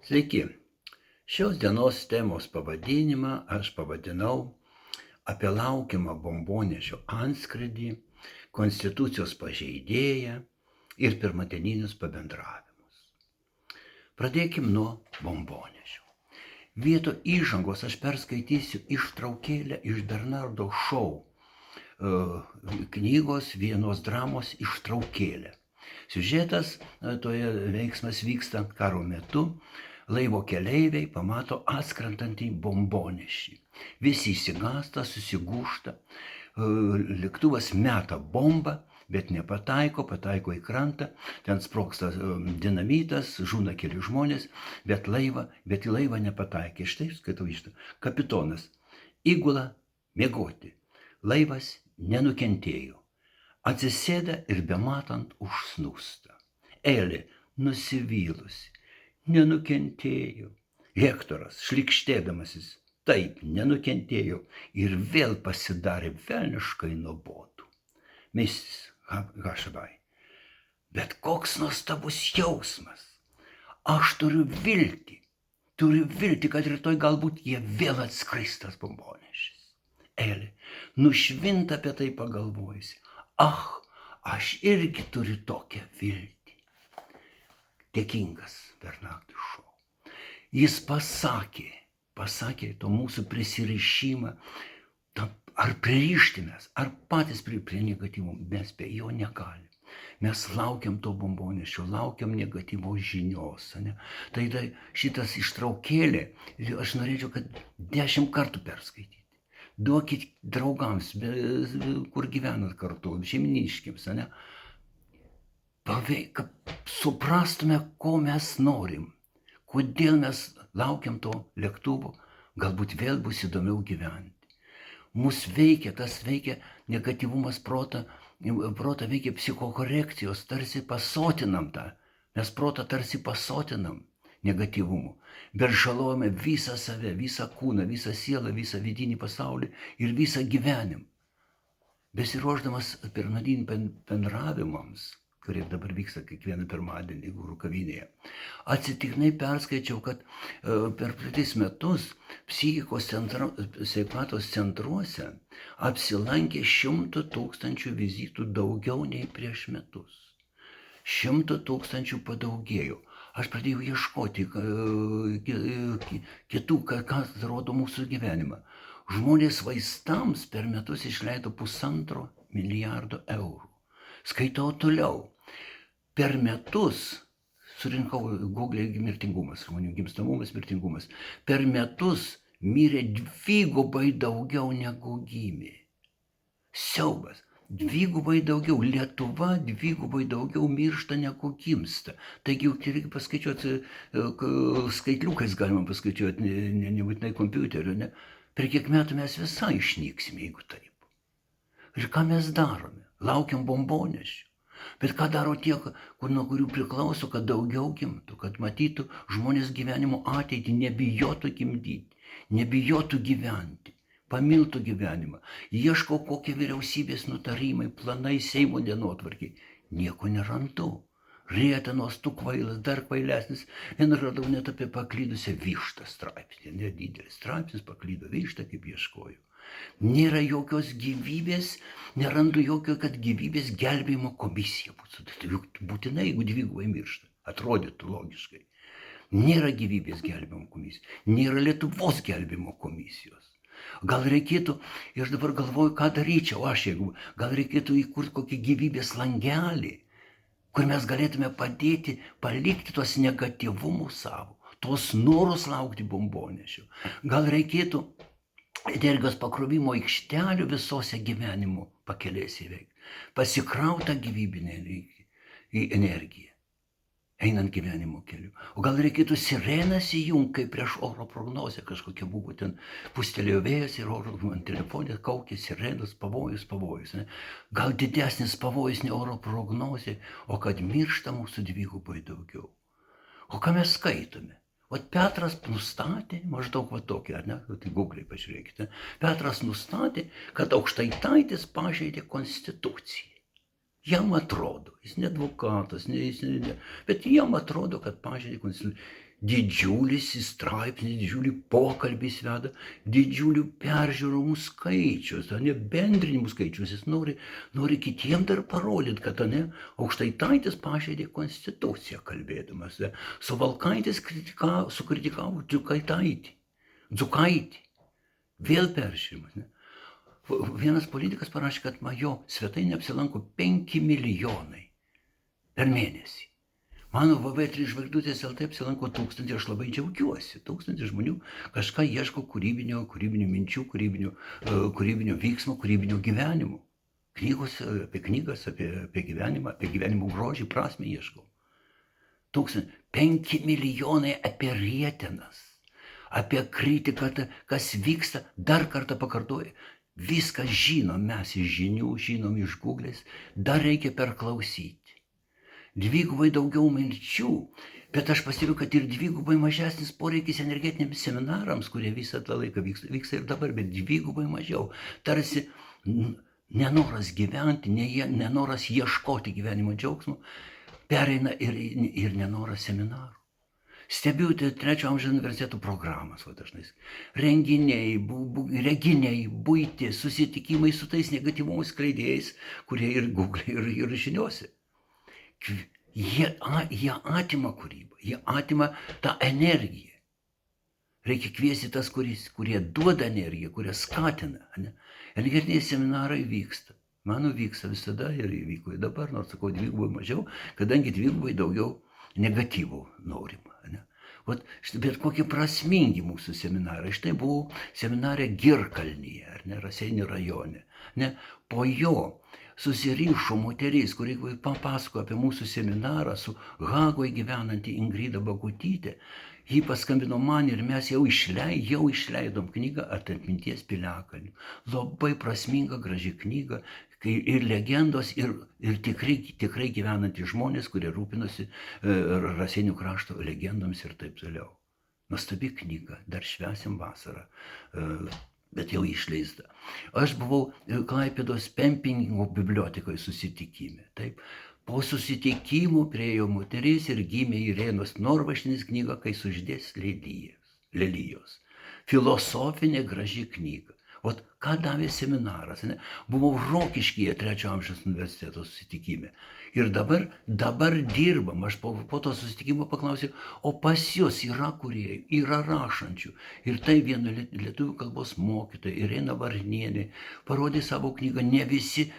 Sveiki. Šios dienos temos pavadinimą aš pavadinau apie laukiamą bombonešio antskrydį, konstitucijos pažeidėją ir pirmadieninius pabendravimus. Pradėkim nuo bombonešio. Vietoj įžangos aš perskaitysiu ištraukėlę iš Bernardo Šou knygos vienos dramos ištraukėlę. Siužetas, toje veiksmas vyksta karo metu. Laivo keleiviai pamato atskrentantį bombonešį. Visi išsigąsta, susigūžta. Lėktuvas meta bombą, bet nepataiko, pataiko į krantą. Ten sprogsta dinamitas, žūna keli žmonės, bet į laivą nepataikė. Štai skaitau iš to. Kapitonas įgula miegoti. Laivas nenukentėjo. Atsisėda ir bematant užsnūsta. Elė nusivylusi. Nenukentėjo. Hektoras, šlikštėdamasis, taip, nenukentėjo ir vėl pasidarė velniškai nuobodu. Misis Hašabai, bet koks nuostabus jausmas. Aš turiu viltį, kad rytoj galbūt jie vėl atskris tas bombonešis. Elė, nušvinta apie tai pagalvojusi. Aš irgi turiu tokią viltį. Dėkingas Bernardui Šou. Jis pasakė to mūsų prisirišimą, ar pririšti mes, ar patys prie negatyvų, mes be jo negalim. Mes laukiam to bombonešio, laukiam negatyvos žinios. Ne? Tai šitas ištraukėlė, aš norėčiau, kad 10 kartų perskaityti. Duokit draugams, kur gyvenat kartu, šeiminiškiams, ne? Kad suprastume, ko mes norim, kodėl mes laukiam to lėktuvo, galbūt vėl bus įdomiau gyventi. Tas veikia negatyvumas protą veikia psichokorekcijos, tarsi pasotinam tą, mes protą tarsi pasotinam negatyvumu, bet žalojame visą save, visą kūną, visą sielą, visą vidinį pasaulį ir visą gyvenimą. Besiruošdamas pirmadieniniams bendravimams, kurie dabar vyksta kiekvieną pirmadienį guru kavinėje. Atsitiktinai perskaičiau, kad per praeitais metus psichikos sveikatos centruose apsilankė 100 000 vizitų daugiau nei prieš metus. 100 000 padaugėjo. Aš pradėjau ieškoti kitų, kas rodo mūsų gyvenimą. Žmonės vaistams per metus išleido 1,5 milijardo eurų. Skaitau toliau. Per metus, surinkau Google mirtingumas, žmonių gimstamumas, mirtingumas. Per metus mirė 2 daugiau negu gimė. Siaubas. 2 daugiau. Lietuva 2 daugiau miršta negu gimsta. Taigi, reikia paskaičiuoti, skaitliukais galima paskaičiuoti, nebūtinai kompiuteriu, ne? Per kiek metų mes visai išnyksime, jeigu taip. Ir ką mes darome? Laukiam bombonešių. Bet ką daro tie, nuo kurių priklauso, kad daugiau gimtų, kad matytų žmonės gyvenimo ateitį, nebijotų gimdyti, nebijotų gyventi, pamiltų gyvenimą, ieško kokie vyriausybės nutarimai, planai, Seimo dienotvarkiai. Nieko nerandu. Rėtenos, tu kvailas, dar kvailesnis. Vieną radau net apie paklydusią vištą straipsnį. Nedidelis straipsnis, paklydo vištą, kaip ieškojau. Nėra jokios gyvybės, nerandu jokio, kad gyvybės gelbėjimo komisija būtų. Tai būtinai, jeigu 2 miršta, atrodytų logiškai. Nėra gyvybės gelbėjimo komisijos, nėra Lietuvos gelbėjimo komisijos. Gal reikėtų, aš dabar galvoju, ką daryčiau gal reikėtų įkurti kokį gyvybės langelį, kur mes galėtume padėti, palikti tos negatyvumus savo, tos norus laukti bombonešio. Gal reikėtų energijos pakrovimo aikštelių visose gyvenimo pakelėse įveikti. Pasikrauta gyvybinė energija, einant gyvenimo keliu. O gal reikėtų sirenas įjungti, kaip prieš oro prognozę kažkokia buvo, ten pustelėjo vėjas ir oro ant telefonė kaukė sirenas, pavojus. Ne? Gal didesnis pavojus ne oro prognozė, o kad miršta mūsų 2 daugiau. O ką mes skaitome? Petras nustatė, maždaug tokį, ne? Tai Google pažiūrėkite. Petras nustatė, kad Aukštaitaitis pažeidė konstituciją. Jam atrodo, jis ne advokatas, bet jam atrodo, kad pažeidė konstituciją. Didžiulis straipsnis, didžiulį pokalbį veda, didžiulių peržiūromų skaičius, ne bendrinimų skaičius. Jis nori kitiem dar parodyti, kad Aukštaitaitis pažeidė konstituciją kalbėdamas. Suvalkaitis sukritikavo Dzukaitį. Vėl peržiūrimas. Vienas politikas parašė, kad jo svetainė apsilanko 5 milijonai per mėnesį. Mano VV3 žvaigždutės LT apsilanko 1000 ir aš labai džiaugiuosi. 1000 žmonių kažką ieško kūrybinių minčių, kūrybinio vyksmo, kūrybinio gyvenimo. Knygos, apie knygas, apie gyvenimą, apie gyvenimo grožį, prasmę ieškau. 5 milijonai apie rietenas, apie kritiką, kas vyksta, dar kartą pakartoju. Viską žinom mes iš žinių, žinom iš Google'ės, dar reikia perklausyti. Dvigubai daugiau minčių, bet aš pastebiu, kad ir dvigubai mažesnis poreikis energetiniams seminarams, kurie visą tą laiką vyksta ir dabar, bet dvigubai mažiau. Tarsi nenoras gyventi, nenoras ieškoti gyvenimo džiaugsmo, pereina ir nenoras seminarų. Stebiu Trečio amžiaus universitetų programas, dažnai. Renginiai, buitis, susitikimai su tais negatyvumo skleidėjais, kurie ir Google, ir žiniuose. Jie atima kūrybą, jie atima tą energiją. Reikia kviesti tas, kurie duoda energiją, kurie skatina. Energetiniai seminarai vyksta. Mano vyksta visada ir įvyko ir dabar, nors sakau, dvigubai mažiau, kadangi dvigubai daugiau negatyvų norima. Bet kokie prasmingi mūsų seminarai. Štai buvau seminare Girkalnyje, Raseinių rajone. Po jo susiryšo moteris, kuri papasako apie mūsų seminarą su Hagoje gyvenanti Ingrida Bakutytė. Ji paskambino man ir mes jau išleidom knygą Atminties piliakalnių. Labai prasminga, graži knyga. Ir legendos, ir tikrai gyvenantys žmonės, kurie rūpinosi Raseinių krašto legendoms ir taip toliau. Nuostabi knyga, dar švęsim vasarą, bet jau išleista. Aš buvau Klaipėdos Pempingo bibliotekoje susitikime. Taip. Po susitikimų priėjo moteris ir gimė Irenos Norvaištienės knyga Kai sužydės lelijos. Filosofinė graži knyga. Ką davė seminaras? Buvau Rokiškyje Trečio amžiaus universiteto susitikime. Ir dabar dirbam. Aš po to susitikimo paklausiau, o pas jūs yra kūrėjų, yra rašančių. Ir tai viena lietuvių kalbos mokytoja, Irena Varnienė, parodė savo knygą. Ne visi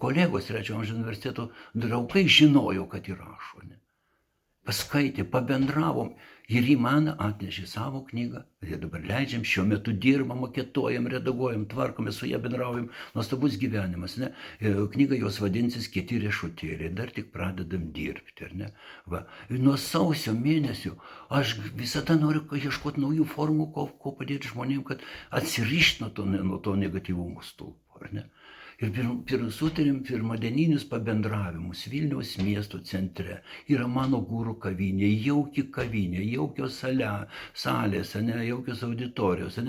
kolegos Trečio amžiaus universiteto draugai žinojo, kad jį rašo. Paskaitė, pabendravom. Ir jį man atnešė savo knygą, ir dabar leidžiam, šiuo metu dirbam, maketuojam, redaguojam, tvarkome, su ją bendraujam, nuostabus gyvenimas. Knyga jos vadinsis Kieti riešutėliai, dar tik pradedam dirbti. Nuo sausio mėnesio aš visada noriu ieškoti naujų formų, ko padėti žmonėms, kad atsirišti nuo to negatyvumo stulpo. Ir sutarėm pirmadieninius pabendravimus Vilniaus miesto centre. Yra mano gūrų kavinė, jauki kavinė, jaukios salės, jaukios auditorijos.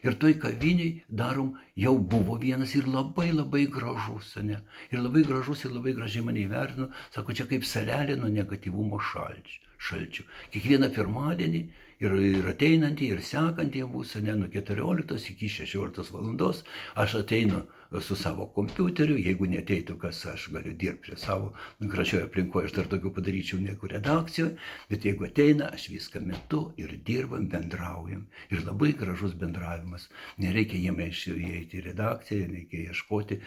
Ir toj kaviniai darom, jau buvo vienas ir labai gražus. Ir labai gražus ir labai gražiai mane įvertino. Sako, čia kaip salelė nuo negatyvumo šalčių. Kiekvieną pirmadienį ir ateinantį, ir sekantį bus, nuo 14 iki 16 valandos. Aš ateinu su savo kompiuteriu, jeigu neteitų kas, aš galiu dirbti prie savo gražioje aplinkoje, aš dar daugiau padaryčiau negu redakcijoje, bet jeigu ateina, aš viską metu ir dirbam, bendraujam. Ir labai gražus bendravimas. Nereikia jame įeiti į redakciją, nereikia ieškoti,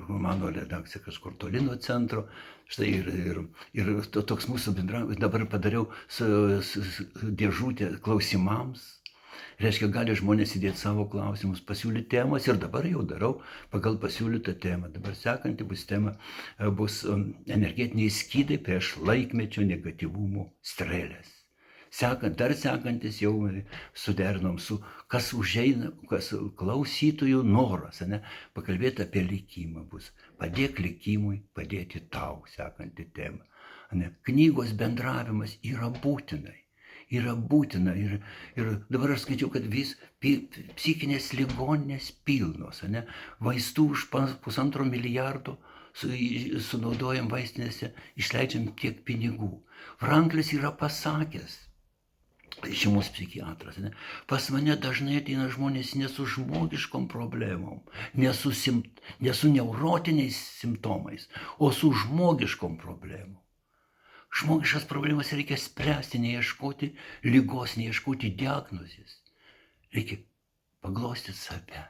mano redakcija kažkur toli nuo centro. Štai ir toks mūsų bendravimas. Dabar padariau dėžutę klausimams. Reiškia, gali žmonės įdėti savo klausimus, pasiūlyti temas ir dabar jau darau pagal pasiūlytą temą. Dabar sekanti tema bus energetiniai skydai prieš laikmečio negatyvumo strėlės. Dar sekantis jau suderinom su, kas užeina, kas klausytojų noras, pakalbėti apie likimą bus. Padėk likimui, padėti tau, sekanti tema. Knygos bendravimas yra būtinai. yra būtina. Ir dabar aš skaičiau, kad psichinės ligoninės pilnos, ne? Vaistų už 1,5 milijardo sunaudojam vaistinėse, išleidžiam tiek pinigų. Franklis yra pasakęs, šeimos psichiatras, ne? Pas mane dažnai ateina žmonės ne su žmogiškom problemom, ne su neurotiniais simptomais, o su žmogiškom problemom. Žmogiškas problemas reikia spręsti, neieškoti ligos, neieškoti diagnozės. Reikia paglostyti save,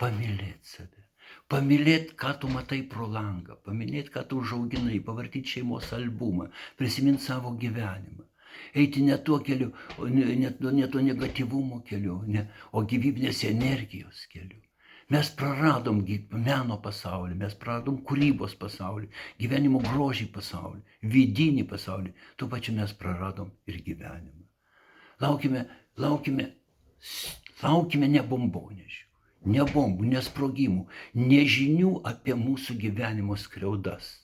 pamylėti save, pamylėti, ką tu matai pro langą, pamylėti, ką tu užauginai, pavartyti šeimos albumą, prisiminti savo gyvenimą. Eiti ne tuo keliu, ne tuo negatyvumo keliu, o gyvybinės energijos keliu. Mes praradom meno pasaulį, mes praradom kūrybos pasaulį, gyvenimo grožį pasaulį, vidinį pasaulį, tuo pačiu mes praradom ir gyvenimą. Laukime ne bombonešių, ne bombų, ne sprogimų, ne žinių apie mūsų gyvenimo skriaudas.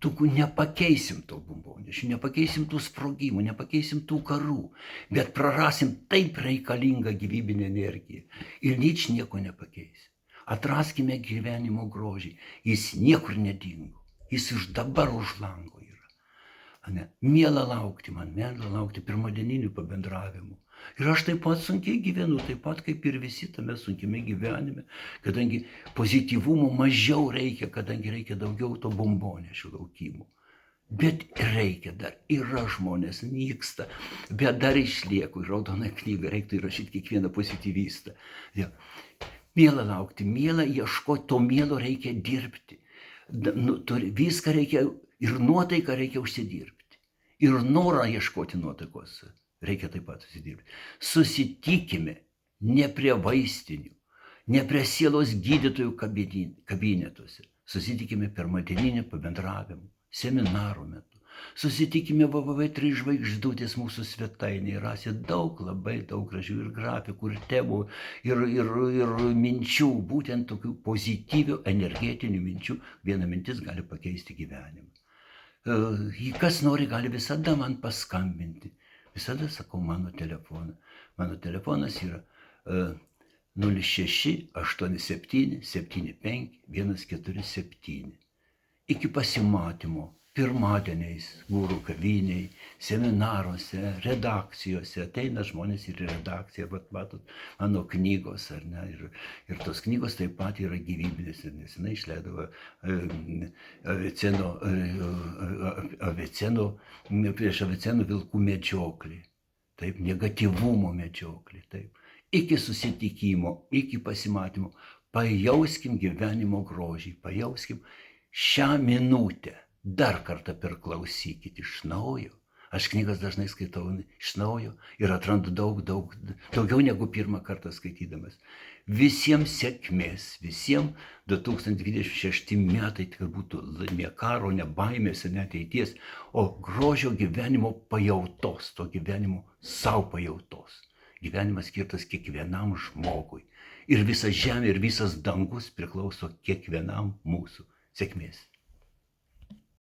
Nepakeisim to bombonešių, nepakeisim tų sprogimų, nepakeisim tų karų, bet prarasim taip reikalingą gyvybinę energiją ir nieko nepakeisim. Atraskime gyvenimo grožį, jis niekur nedingo, jis iš dabar už lango yra. Miela laukti pirmadieninių pabendravimų. Ir aš taip pat sunkiai gyvenu, taip pat kaip ir visi tame sunkiame gyvenime, kadangi pozityvumo mažiau reikia, kadangi reikia daugiau to bombonešių laukimo. Bet reikia dar, yra žmonės, nyksta, bet dar išlieku, į raudoną knygą reiktų įrašyti kiekvieną pozityvistą. Miela laukti, miela ieškoti, to mielo reikia dirbti. Viską reikia, ir nuotaiką reikia užsidirbti. Ir norą ieškoti nuotaikos reikia taip pat susidirbti. Susitikime ne prie vaistinių, ne prie sielos gydytojų kabinetuose. Susitikime pirmadieninių pabendravimų, seminarų metu. Susitikime www.3 žvaigždutės mūsų svetainėje. Rasit labai daug gražių ir grafikų, ir temų, ir minčių, būtent tokių pozityvių, energetinių minčių. Viena mintis gali pakeisti gyvenimą. Kas nori, gali visada man paskambinti. Visada sakau mano telefoną. Mano telefonas yra 06 87 75 147. Iki pasimatymo pirmadieniais guru kaviniai, seminaruose, redakcijose. Ateina žmonės ir į redakciją, bet matot, mano knygos, ar ne? Ir tos knygos taip pat yra gyvybinės. Nes jinai išleido prieš Aviceno vilkų medžioklį. Taip, negatyvumo medžioklį. Taip. Iki susitikimo, iki pasimatymo. Pajauskim gyvenimo grožį, pajauskim šią minutę. Dar kartą perklausykit iš naujo. Aš knygas dažnai skaitau iš naujo ir atrandu daugiau negu pirmą kartą skaitydamas. Visiems sėkmės, visiems 2026 metai, kad būtų ne karo, ne baimės ir ne ateities, o grožio gyvenimo pajautos, to gyvenimo savo pajautos. Gyvenimas skirtas kiekvienam žmogui. Ir visa žemė, ir visas dangus priklauso kiekvienam mūsų. Sėkmės.